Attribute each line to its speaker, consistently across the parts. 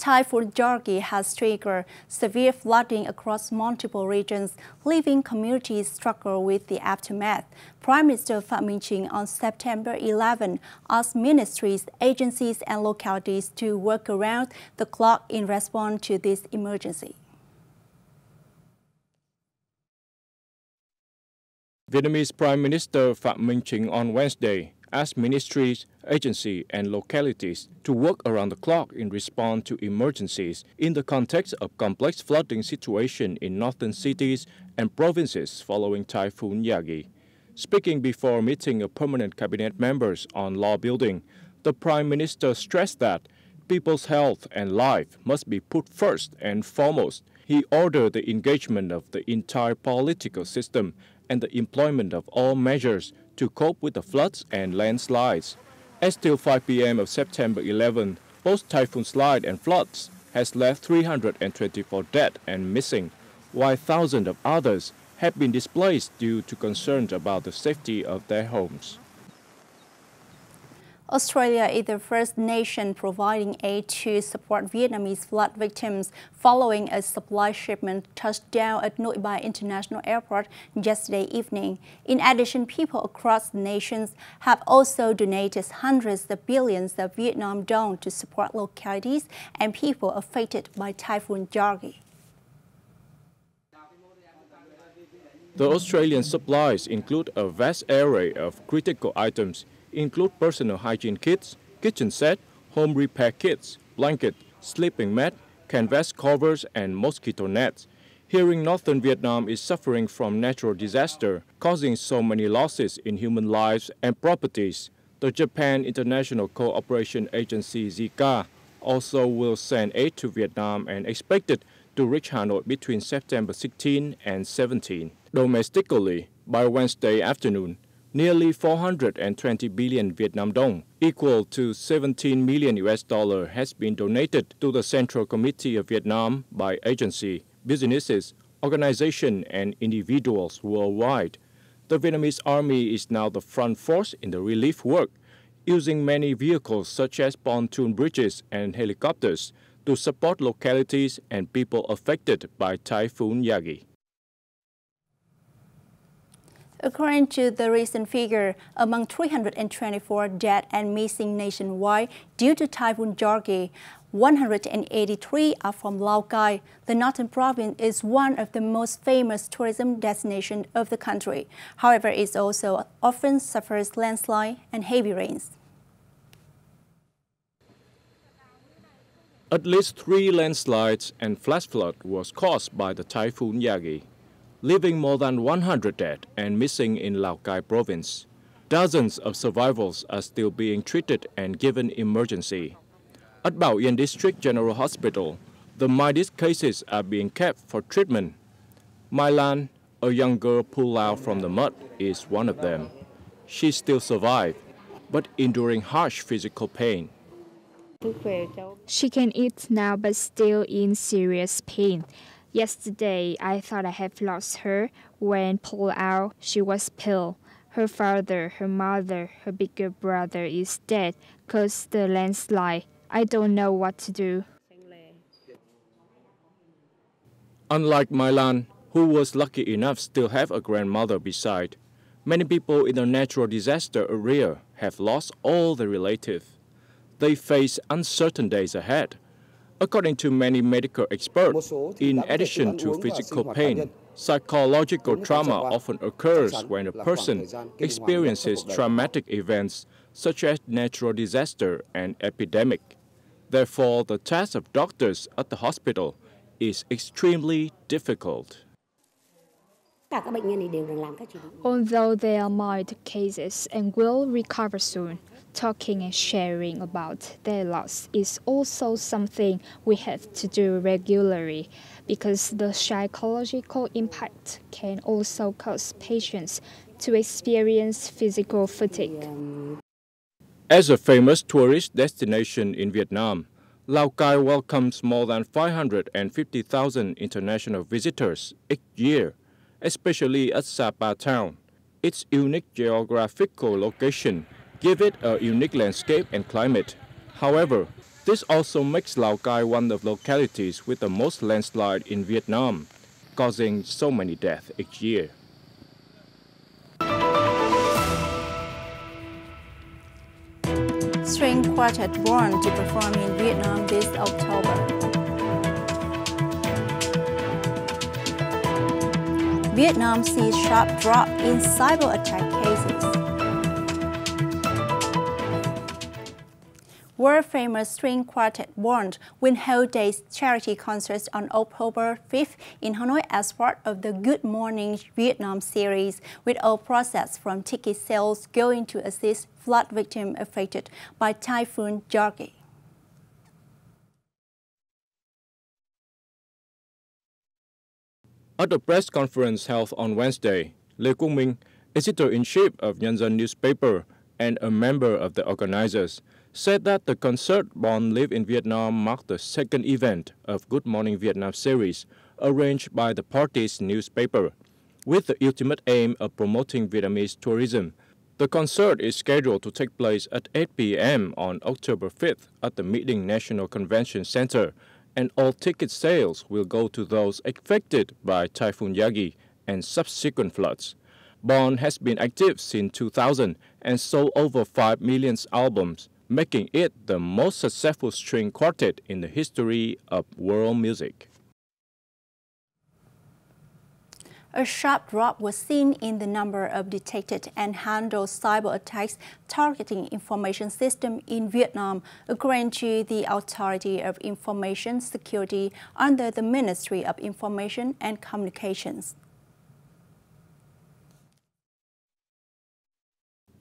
Speaker 1: Typhoon Yagi has triggered severe flooding across multiple regions, leaving communities struggle with the aftermath. Prime Minister Phạm Minh Chính on September 11 asked ministries, agencies and localities to work around the clock in response to this emergency.
Speaker 2: Vietnamese Prime Minister Phạm Minh Chính on Wednesday asked ministries, agencies and localities to work around the clock in response to emergencies in the context of complex flooding situation in northern cities and provinces following Typhoon Yagi. Speaking before a meeting of permanent cabinet members on law building, the Prime Minister stressed that people's health and life must be put first and foremost. He ordered the engagement of the entire political system and the employment of all measures to cope with the floods and landslides. As till 5 p.m. of September 11, both typhoon slide and floods has left 324 dead and missing, while thousands of others have been displaced due to concerns about the safety of their homes.
Speaker 1: Australia is the first nation providing aid to support Vietnamese flood victims following a supply shipment touched down at Nội Bài International Airport yesterday evening. In addition, people across the nations have also donated hundreds of billions of Vietnam dong to support localities and people affected by Typhoon Yagi.
Speaker 2: The Australian supplies include a vast array of critical items, include personal hygiene kits, kitchen set, home repair kits, blanket, sleeping mat, canvas covers and mosquito nets. Hearing northern Vietnam is suffering from natural disaster, causing so many losses in human lives and properties, the Japan International Cooperation Agency (JICA) also will send aid to Vietnam and expected to reach Hanoi between September 16 and 17. Domestically, by Wednesday afternoon, nearly 420 billion Vietnam dong, equal to 17 million US dollar, has been donated to the Central Committee of Vietnam by agencies, businesses, organizations, and individuals worldwide. The Vietnamese Army is now the front force in the relief work, using many vehicles such as pontoon bridges and helicopters to support localities and people affected by Typhoon Yagi.
Speaker 1: According to the recent figure, among 324 dead and missing nationwide due to Typhoon Yagi, 183 are from Lao Cai. The northern province is one of the most famous tourism destinations of the country. However, it also often suffers landslide and heavy rains.
Speaker 2: At least 3 landslides and flash flood was caused by the Typhoon Yagi, leaving more than 100 dead and missing in Lao Cai province. Dozens of survivors are still being treated and given emergency. At Bảo Yên District General Hospital, the mildest cases are being kept for treatment. Mai Lan, a young girl pulled out from the mud, is one of them. She still survived, but enduring harsh physical pain.
Speaker 3: She can eat now but still in serious pain. Yesterday, I thought I have lost her. When pulled out, she was pale. Her father, her mother, her bigger brother is dead because the landslide. I don't know what to do.
Speaker 2: Unlike Mai Lan, who was lucky enough still have a grandmother beside, many people in the natural disaster area have lost all their relatives. They face uncertain days ahead. According to many medical experts, in addition to physical pain, psychological trauma often occurs when a person experiences traumatic events such as natural disaster and epidemic. Therefore, the task of doctors at the hospital is extremely difficult.
Speaker 3: Although they are mild cases and will recover soon, talking and sharing about their loss is also something we have to do regularly because the psychological impact can also cause patients to experience physical fatigue.
Speaker 2: As a famous tourist destination in Vietnam, Lao Cai welcomes more than 550,000 international visitors each year, especially at Sapa town. Its unique geographical location give it a unique landscape and climate. However, This also makes Lào Cai one of the localities with the most landslide in Vietnam, causing so many deaths each year.
Speaker 1: String quartet born to perform in Vietnam this October. Vietnam sees sharp drop in cyber attack cases. World-famous string quartet Bond will hold a charity concert on October 5th in Hanoi as part of the Good Morning Vietnam series, with all proceeds from ticket sales going to assist flood victims affected by Typhoon Yagi.
Speaker 2: At a press conference held on Wednesday, Lê Quốc Minh, editor-in-chief of Nhân newspaper and a member of the organizers, said that the concert Bond Live in Vietnam marked the second event of Good Morning Vietnam series arranged by the party's newspaper, with the ultimate aim of promoting Vietnamese tourism. The concert is scheduled to take place at 8 p.m. on October 5th at the Meeting National Convention Center, and all ticket sales will go to those affected by Typhoon Yagi and subsequent floods. Bond has been active since 2000 and sold over 5 million albums, making it the most successful string quartet in the history of world music.
Speaker 1: A sharp drop was seen in the number of detected and handled cyber attacks targeting information systems in Vietnam, according to the Authority of Information Security under the Ministry of Information and Communications.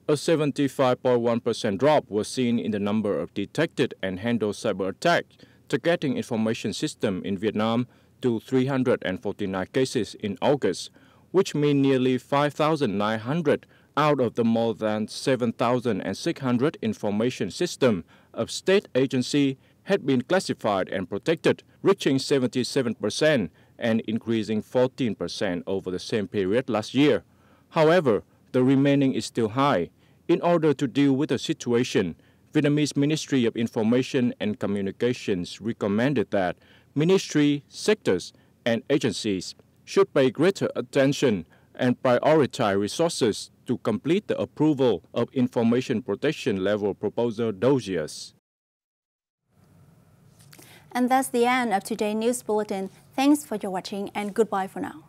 Speaker 2: A 75.1% drop was seen in the number of detected and handled cyber attacks targeting information systems in Vietnam to 349 cases in August, which means nearly 5,900 out of the more than 7,600 information systems of state agencies had been classified and protected, reaching 77% and increasing 14% over the same period last year. However, the remaining is still high. In order to deal with the situation, Vietnamese Ministry of Information and Communications recommended that ministry, sectors, and agencies should pay greater attention and prioritize resources to complete the approval of information protection level proposal dossiers.
Speaker 1: And that's the end of today's news bulletin. Thanks for your watching and goodbye for now.